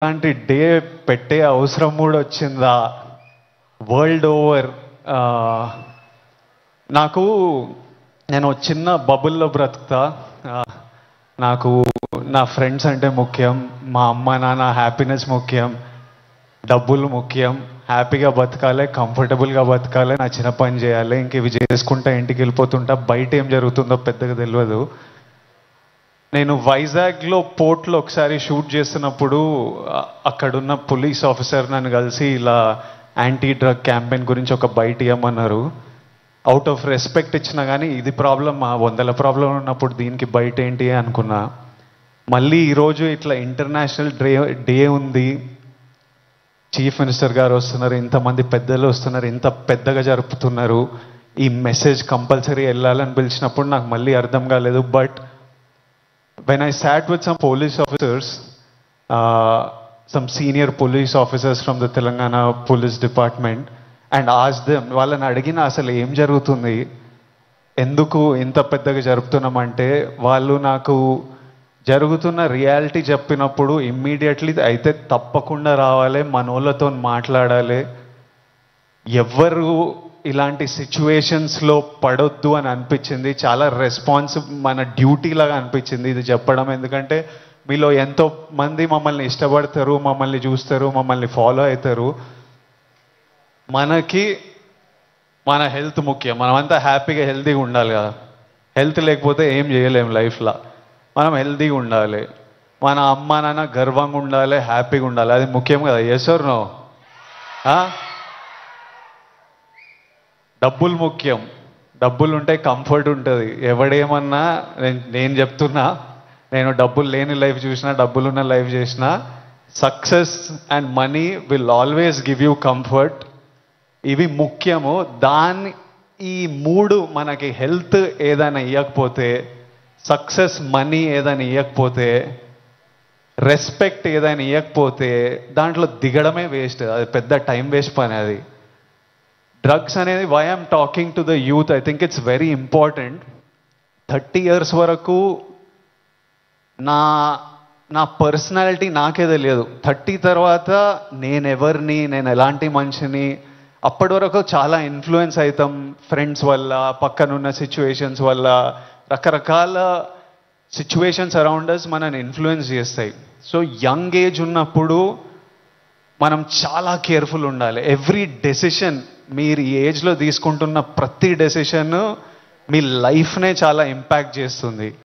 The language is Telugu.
అలాంటి డే పెట్టే అవసరం కూడా వచ్చిందా వరల్డ్ ఓవర్? నాకు నేను చిన్న బబుల్లో బ్రతుకుతా. నాకు నా ఫ్రెండ్స్ అంటే ముఖ్యం, మా అమ్మ నాన్న హ్యాపీనెస్ ముఖ్యం, డబ్బులు ముఖ్యం, హ్యాపీగా బతకాలి, కంఫర్టబుల్గా బతకాలి, నా చిన్న పని చేయాలి, ఇంక ఇవి చేసుకుంటా ఇంటికి వెళ్ళిపోతుంటా. బయట ఏం జరుగుతుందో పెద్దగా తెలియదు. నేను వైజాగ్లో పోర్ట్లో ఒకసారి షూట్ చేస్తున్నప్పుడు అక్కడున్న పోలీస్ ఆఫీసర్ నన్ను కలిసి ఇలా యాంటీ డ్రగ్ క్యాంపెయిన్ గురించి ఒక బయట ఇవ్వమన్నారు. అవుట్ ఆఫ్ రెస్పెక్ట్ ఇచ్చినా కానీ ఇది ప్రాబ్లం, మా 100 ప్రాబ్లం ఉన్నప్పుడు దీనికి బయట ఏంటి అనుకున్నా. మళ్ళీ ఈరోజు ఇట్లా ఇంటర్నేషనల్ డే ఉంది, చీఫ్ మినిస్టర్ గారు వస్తున్నారు, ఇంతమంది పెద్దలు వస్తున్నారు, ఇంత పెద్దగా జరుపుతున్నారు, ఈ మెసేజ్ కంపల్సరీ వెళ్ళాలని పిలిచినప్పుడు నాకు మళ్ళీ అర్థం కాలేదు. But when I sat with some police officers, some senior police officers from the Telangana Police Department, and asked them, వాళ్ళని అడిగిన అసలు ఏం జరుగుతుంది, ఎందుకు ఇంత పెద్దగా జరుపుతున్నామంటే వాళ్ళు నాకు జరుగుతున్న రియాలిటీ చెప్పినప్పుడు ఇమ్మీడియట్లీ అయితే తప్పకుండా రావాలి, మనోళ్ళతో మాట్లాడాలి, ఎవ్వరు ఇలాంటి సిచ్యువేషన్స్లో పడొద్దు అని అనిపించింది. చాలా మన డ్యూటీ లాగా అనిపించింది ఇది చెప్పడం. ఎందుకంటే మీలో ఎంతో మంది మమ్మల్ని ఇష్టపడతారు, మమ్మల్ని చూస్తారు, మమ్మల్ని ఫాలో అవుతారు. మనకి మన హెల్త్ ముఖ్యం, మనమంతా హ్యాపీగా హెల్తీగా ఉండాలి కదా. హెల్త్ లేకపోతే ఏం చేయలేము లైఫ్లో. మనం హెల్తీగా ఉండాలి, మన అమ్మ నాన్న గర్వంగా ఉండాలి, హ్యాపీగా ఉండాలి, అది ముఖ్యం కదా. Yes or no? డబ్బులు ముఖ్యం, డబ్బులు ఉంటే కంఫర్ట్ ఉంటుంది. ఎవడేమన్నా నేను చెప్తున్నా, నేను డబ్బులు లేని లైఫ్ చూసినా, డబ్బులున్న లైఫ్ చేసినా, success and money will always give you comfort. ఇవి ముఖ్యము. ఈ 3 మనకి హెల్త్ ఏదైనా ఇవ్వకపోతే, సక్సెస్ మనీ ఏదైనా ఇవ్వకపోతే, రెస్పెక్ట్ ఏదైనా ఇవ్వకపోతే దాంట్లో దిగడమే వేస్ట్. అది పెద్ద టైం వేస్ట్ పని. అది డ్రగ్స్ అనేది, why I'm talking to the youth, I think it's very important. 30 years వరకు నా పర్సనాలిటీ నాకే తెలియదు. 30 తర్వాత నేనెవరిని, నేను ఎలాంటి మనిషిని, అప్పటి వరకు చాలా ఇన్ఫ్లుయెన్స్ అవుతాం ఫ్రెండ్స్ వల్ల, పక్కనున్న సిచ్యువేషన్స్ వల్ల. రకరకాల సిచ్యువేషన్స్ అరౌండ్ అస్ మనని ఇన్ఫ్లుయెన్స్ చేస్తాయి. సో యంగ్ ఏజ్ ఉన్నప్పుడు మనం చాలా కేర్ఫుల్ ఉండాలి. ఎవ్రీ డెసిషన్, మీరు ఈ ఏజ్లో తీసుకుంటున్న ప్రతి డెసిషన్ మీ లైఫ్నే చాలా ఇంపాక్ట్ చేస్తుంది.